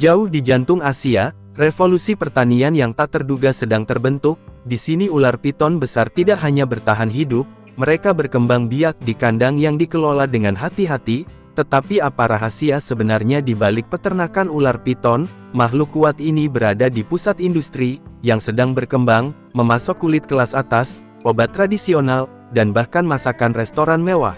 Jauh di jantung Asia, revolusi pertanian yang tak terduga sedang terbentuk. Di sini ular piton besar tidak hanya bertahan hidup, mereka berkembang biak di kandang yang dikelola dengan hati-hati. Tetapi apa rahasia sebenarnya di balik peternakan ular piton? Makhluk kuat ini berada di pusat industri yang sedang berkembang, memasok kulit kelas atas, obat tradisional, dan bahkan masakan restoran mewah.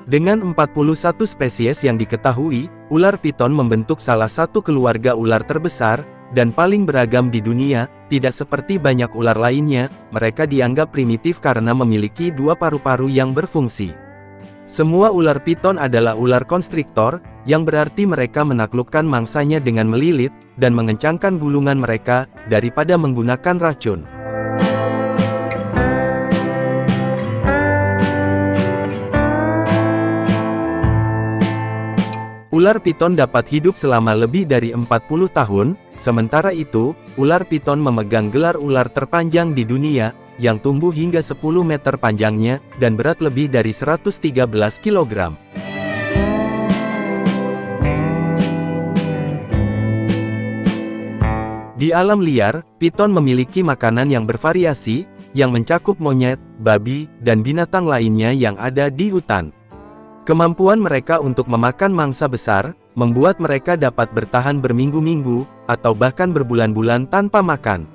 Dengan 41 spesies yang diketahui, ular piton membentuk salah satu keluarga ular terbesar dan paling beragam di dunia. Tidak seperti banyak ular lainnya, mereka dianggap primitif karena memiliki dua paru-paru yang berfungsi. Semua ular piton adalah ular konstriktor, yang berarti mereka menaklukkan mangsanya dengan melilit dan mengencangkan gulungan mereka daripada menggunakan racun. Ular piton dapat hidup selama lebih dari 40 tahun, sementara itu, ular piton memegang gelar ular terpanjang di dunia, yang tumbuh hingga 10 meter panjangnya, dan berat lebih dari 113 kg. Di alam liar, piton memiliki makanan yang bervariasi, yang mencakup monyet, babi, dan binatang lainnya yang ada di hutan. Kemampuan mereka untuk memakan mangsa besar, membuat mereka dapat bertahan berminggu-minggu, atau bahkan berbulan-bulan tanpa makan.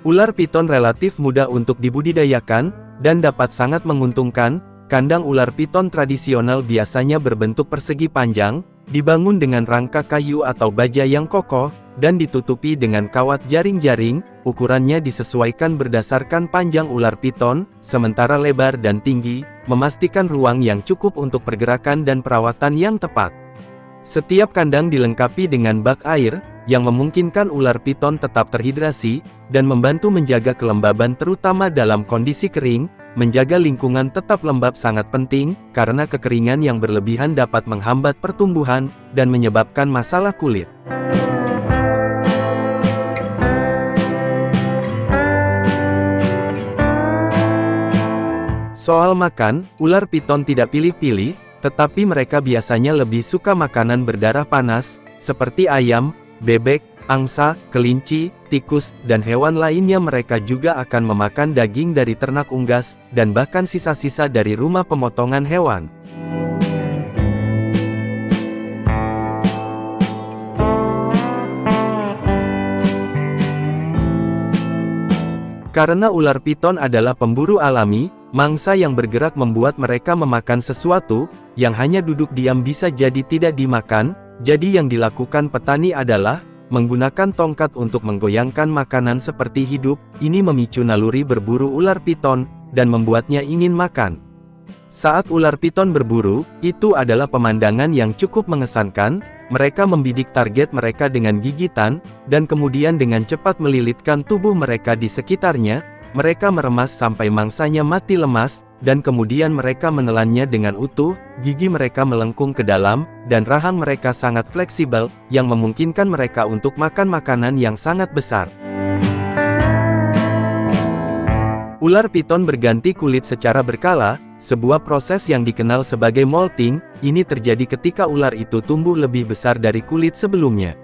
Ular piton relatif mudah untuk dibudidayakan, dan dapat sangat menguntungkan. Kandang ular piton tradisional biasanya berbentuk persegi panjang, dibangun dengan rangka kayu atau baja yang kokoh, dan ditutupi dengan kawat jaring-jaring. Ukurannya disesuaikan berdasarkan panjang ular piton, sementara lebar dan tinggi, memastikan ruang yang cukup untuk pergerakan dan perawatan yang tepat. Setiap kandang dilengkapi dengan bak air, yang memungkinkan ular piton tetap terhidrasi, dan membantu menjaga kelembaban terutama dalam kondisi kering. Menjaga lingkungan tetap lembab sangat penting, karena kekeringan yang berlebihan dapat menghambat pertumbuhan, dan menyebabkan masalah kulit. Soal makan, ular piton tidak pilih-pilih, tetapi mereka biasanya lebih suka makanan berdarah panas, seperti ayam, bebek, angsa, kelinci, tikus, dan hewan lainnya. Mereka juga akan memakan daging dari ternak unggas, dan bahkan sisa-sisa dari rumah pemotongan hewan. Karena ular piton adalah pemburu alami, mangsa yang bergerak membuat mereka memakan sesuatu, yang hanya duduk diam bisa jadi tidak dimakan. Jadi yang dilakukan petani adalah menggunakan tongkat untuk menggoyangkan makanan seperti hidup. Ini memicu naluri berburu ular piton, dan membuatnya ingin makan. Saat ular piton berburu, itu adalah pemandangan yang cukup mengesankan. Mereka membidik target mereka dengan gigitan, dan kemudian dengan cepat melilitkan tubuh mereka di sekitarnya. Mereka meremas sampai mangsanya mati lemas, dan kemudian mereka menelannya dengan utuh. Gigi mereka melengkung ke dalam, dan rahang mereka sangat fleksibel, yang memungkinkan mereka untuk makan makanan yang sangat besar. Ular piton berganti kulit secara berkala, sebuah proses yang dikenal sebagai molting. Ini terjadi ketika ular itu tumbuh lebih besar dari kulit sebelumnya.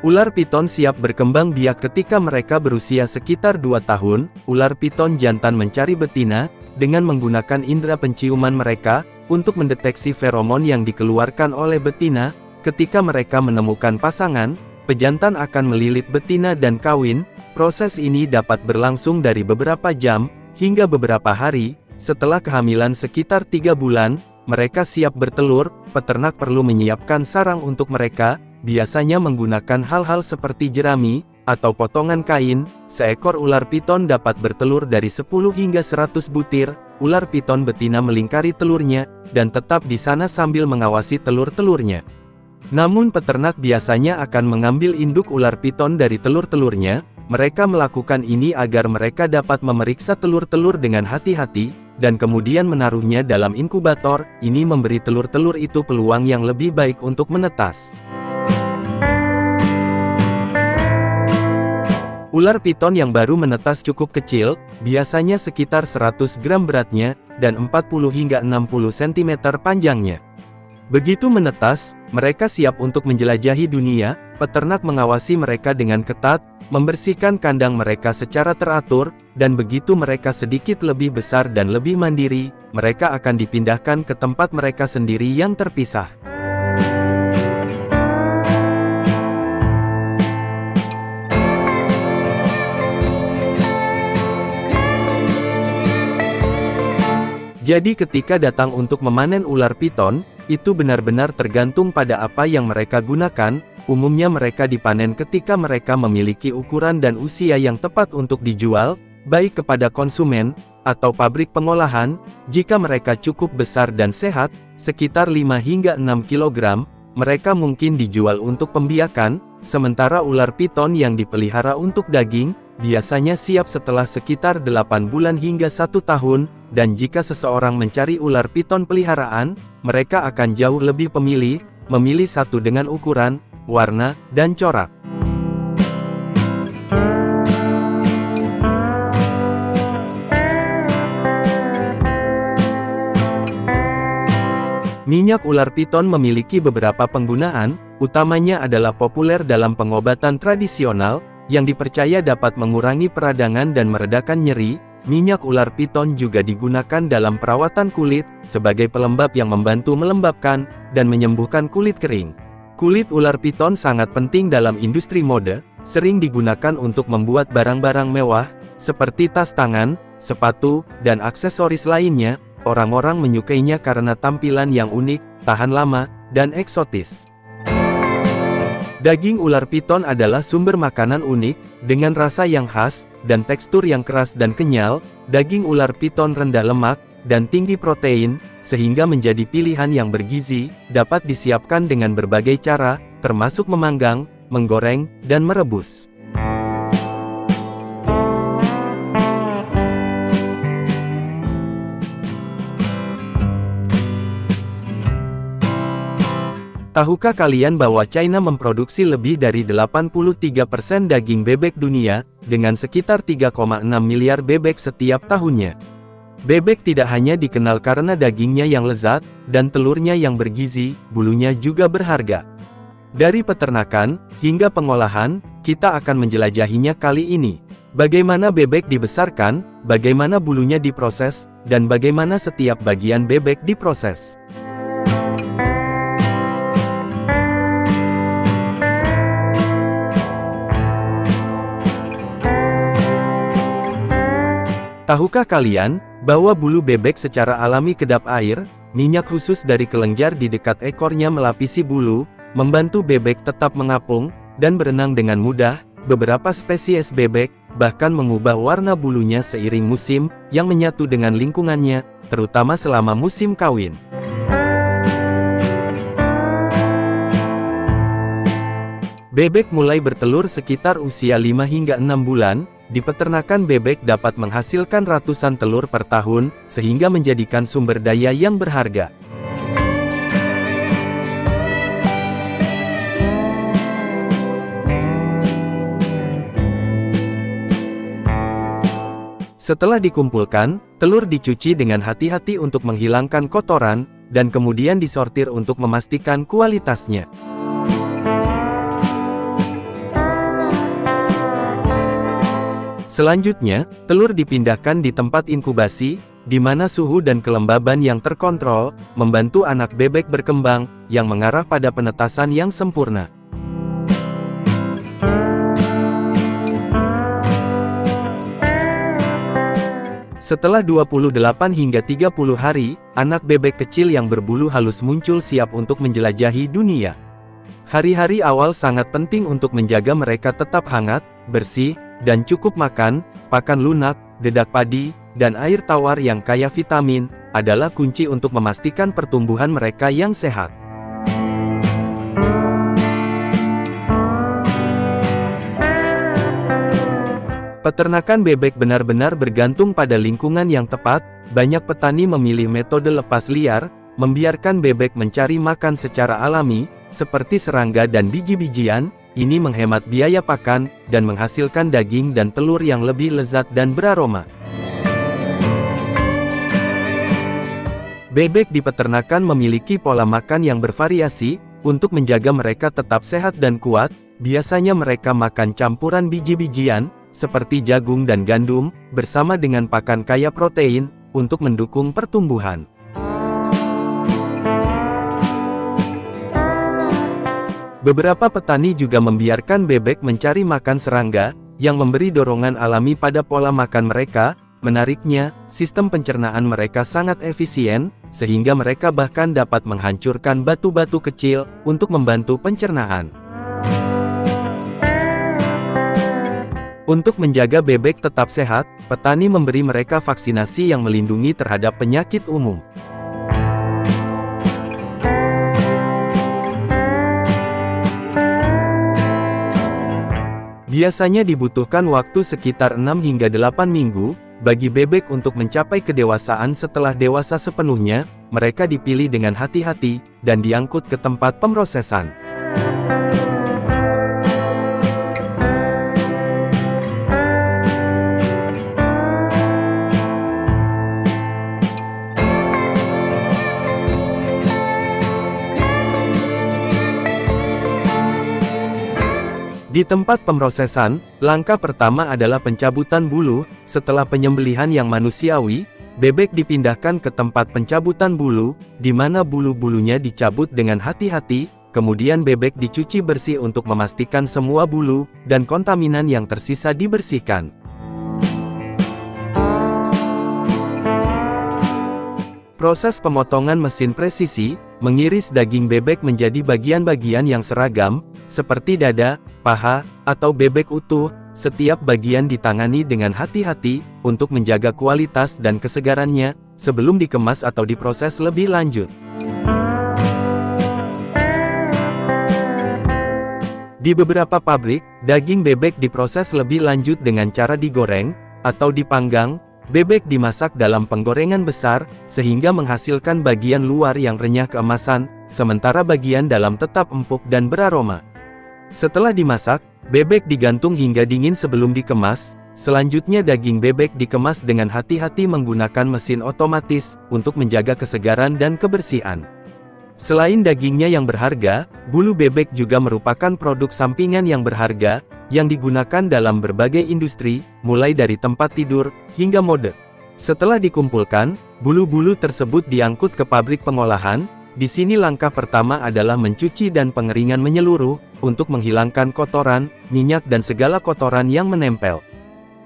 Ular piton siap berkembang biak ketika mereka berusia sekitar 2 tahun. Ular piton jantan mencari betina, dengan menggunakan indera penciuman mereka, untuk mendeteksi feromon yang dikeluarkan oleh betina. Ketika mereka menemukan pasangan, pejantan akan melilit betina dan kawin. Proses ini dapat berlangsung dari beberapa jam, hingga beberapa hari. Setelah kehamilan sekitar 3 bulan, mereka siap bertelur. Peternak perlu menyiapkan sarang untuk mereka, biasanya menggunakan hal-hal seperti jerami, atau potongan kain. Seekor ular piton dapat bertelur dari 10 hingga 100 butir. Ular piton betina melingkari telurnya, dan tetap di sana sambil mengawasi telur-telurnya. Namun peternak biasanya akan mengambil induk ular piton dari telur-telurnya. Mereka melakukan ini agar mereka dapat memeriksa telur-telur dengan hati-hati, dan kemudian menaruhnya dalam inkubator. Ini memberi telur-telur itu peluang yang lebih baik untuk menetas. Ular piton yang baru menetas cukup kecil, biasanya sekitar 100 gram beratnya, dan 40 hingga 60 cm panjangnya. Begitu menetas, mereka siap untuk menjelajahi dunia. Peternak mengawasi mereka dengan ketat, membersihkan kandang mereka secara teratur, dan begitu mereka sedikit lebih besar dan lebih mandiri, mereka akan dipindahkan ke tempat mereka sendiri yang terpisah. Jadi ketika datang untuk memanen ular piton, itu benar-benar tergantung pada apa yang mereka gunakan. Umumnya mereka dipanen ketika mereka memiliki ukuran dan usia yang tepat untuk dijual, baik kepada konsumen, atau pabrik pengolahan. Jika mereka cukup besar dan sehat, sekitar 5 hingga 6 kg, mereka mungkin dijual untuk pembiakan, sementara ular piton yang dipelihara untuk daging, biasanya siap setelah sekitar 8 bulan hingga 1 tahun, dan jika seseorang mencari ular piton peliharaan, mereka akan jauh lebih memilih satu dengan ukuran, warna, dan corak. Minyak ular piton memiliki beberapa penggunaan, utamanya adalah populer dalam pengobatan tradisional, yang dipercaya dapat mengurangi peradangan dan meredakan nyeri. Minyak ular piton juga digunakan dalam perawatan kulit, sebagai pelembab yang membantu melembabkan, dan menyembuhkan kulit kering. Kulit ular piton sangat penting dalam industri mode, sering digunakan untuk membuat barang-barang mewah, seperti tas tangan, sepatu, dan aksesoris lainnya. Orang-orang menyukainya karena tampilan yang unik, tahan lama, dan eksotis. Daging ular piton adalah sumber makanan unik, dengan rasa yang khas, dan tekstur yang keras dan kenyal. Daging ular piton rendah lemak, dan tinggi protein, sehingga menjadi pilihan yang bergizi. Dapat disiapkan dengan berbagai cara, termasuk memanggang, menggoreng, dan merebus. Tahukah kalian bahwa China memproduksi lebih dari 83% daging bebek dunia, dengan sekitar 3,6 miliar bebek setiap tahunnya? Bebek tidak hanya dikenal karena dagingnya yang lezat, dan telurnya yang bergizi, bulunya juga berharga. Dari peternakan, hingga pengolahan, kita akan menjelajahinya kali ini. Bagaimana bebek dibesarkan, bagaimana bulunya diproses, dan bagaimana setiap bagian bebek diproses. Tahukah kalian, bahwa bulu bebek secara alami kedap air? Minyak khusus dari kelenjar di dekat ekornya melapisi bulu, membantu bebek tetap mengapung, dan berenang dengan mudah. Beberapa spesies bebek, bahkan mengubah warna bulunya seiring musim, yang menyatu dengan lingkungannya, terutama selama musim kawin. Bebek mulai bertelur sekitar usia 5 hingga 6 bulan, di peternakan bebek dapat menghasilkan ratusan telur per tahun, sehingga menjadikan sumber daya yang berharga. Setelah dikumpulkan, telur dicuci dengan hati-hati untuk menghilangkan kotoran, dan kemudian disortir untuk memastikan kualitasnya. Selanjutnya, telur dipindahkan di tempat inkubasi, di mana suhu dan kelembaban yang terkontrol, membantu anak bebek berkembang, yang mengarah pada penetasan yang sempurna. Setelah 28 hingga 30 hari, anak bebek kecil yang berbulu halus muncul siap untuk menjelajahi dunia. Hari-hari awal sangat penting untuk menjaga mereka tetap hangat, bersih, dan cukup makan. Pakan lunak, dedak padi, dan air tawar yang kaya vitamin, adalah kunci untuk memastikan pertumbuhan mereka yang sehat. Peternakan bebek benar-benar bergantung pada lingkungan yang tepat. Banyak petani memilih metode lepas liar, membiarkan bebek mencari makan secara alami, seperti serangga dan biji-bijian. Ini menghemat biaya pakan, dan menghasilkan daging dan telur yang lebih lezat dan beraroma. Bebek di peternakan memiliki pola makan yang bervariasi, untuk menjaga mereka tetap sehat dan kuat. Biasanya mereka makan campuran biji-bijian, seperti jagung dan gandum, bersama dengan pakan kaya protein, untuk mendukung pertumbuhan. Beberapa petani juga membiarkan bebek mencari makan serangga, yang memberi dorongan alami pada pola makan mereka. Menariknya, sistem pencernaan mereka sangat efisien, sehingga mereka bahkan dapat menghancurkan batu-batu kecil, untuk membantu pencernaan. Untuk menjaga bebek tetap sehat, petani memberi mereka vaksinasi yang melindungi terhadap penyakit umum. Biasanya dibutuhkan waktu sekitar 6 hingga 8 minggu, bagi bebek untuk mencapai kedewasaan. Setelah dewasa sepenuhnya, mereka dipilih dengan hati-hati, dan diangkut ke tempat pemrosesan. Di tempat pemrosesan, langkah pertama adalah pencabutan bulu. Setelah penyembelihan yang manusiawi, bebek dipindahkan ke tempat pencabutan bulu, di mana bulu-bulunya dicabut dengan hati-hati. Kemudian bebek dicuci bersih untuk memastikan semua bulu dan kontaminan yang tersisa dibersihkan. Proses pemotongan mesin presisi, mengiris daging bebek menjadi bagian-bagian yang seragam, seperti dada, paha, atau bebek utuh. Setiap bagian ditangani dengan hati-hati, untuk menjaga kualitas dan kesegarannya, sebelum dikemas atau diproses lebih lanjut. Di beberapa pabrik, daging bebek diproses lebih lanjut dengan cara digoreng, atau dipanggang. Bebek dimasak dalam penggorengan besar, sehingga menghasilkan bagian luar yang renyah keemasan, sementara bagian dalam tetap empuk dan beraroma. Setelah dimasak, bebek digantung hingga dingin sebelum dikemas. Selanjutnya daging bebek dikemas dengan hati-hati menggunakan mesin otomatis, untuk menjaga kesegaran dan kebersihan. Selain dagingnya yang berharga, bulu bebek juga merupakan produk sampingan yang berharga, yang digunakan dalam berbagai industri, mulai dari tempat tidur, hingga mode. Setelah dikumpulkan, bulu-bulu tersebut diangkut ke pabrik pengolahan. Di sini langkah pertama adalah mencuci dan pengeringan menyeluruh, untuk menghilangkan kotoran, minyak dan segala kotoran yang menempel.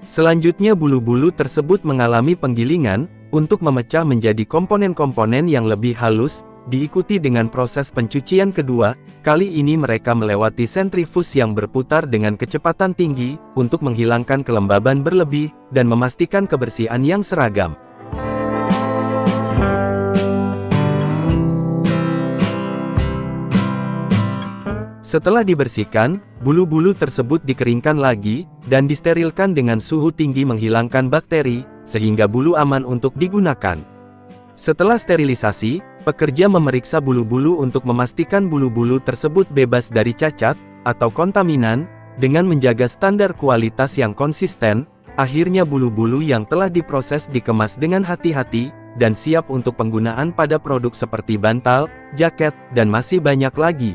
Selanjutnya bulu-bulu tersebut mengalami penggilingan, untuk memecah menjadi komponen-komponen yang lebih halus, diikuti dengan proses pencucian kedua. Kali ini mereka melewati sentrifus yang berputar dengan kecepatan tinggi, untuk menghilangkan kelembaban berlebih, dan memastikan kebersihan yang seragam. Setelah dibersihkan, bulu-bulu tersebut dikeringkan lagi, dan disterilkan dengan suhu tinggi menghilangkan bakteri, sehingga bulu aman untuk digunakan. Setelah sterilisasi, pekerja memeriksa bulu-bulu untuk memastikan bulu-bulu tersebut bebas dari cacat, atau kontaminan, dengan menjaga standar kualitas yang konsisten. Akhirnya bulu-bulu yang telah diproses dikemas dengan hati-hati, dan siap untuk penggunaan pada produk seperti bantal, jaket, dan masih banyak lagi.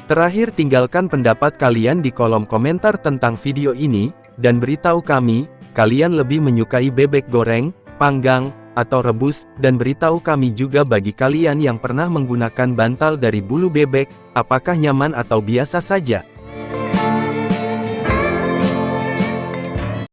Terakhir, tinggalkan pendapat kalian di kolom komentar tentang video ini, dan beritahu kami, kalian lebih menyukai bebek goreng, panggang, atau rebus, dan beritahu kami juga bagi kalian yang pernah menggunakan bantal dari bulu bebek, apakah nyaman atau biasa saja.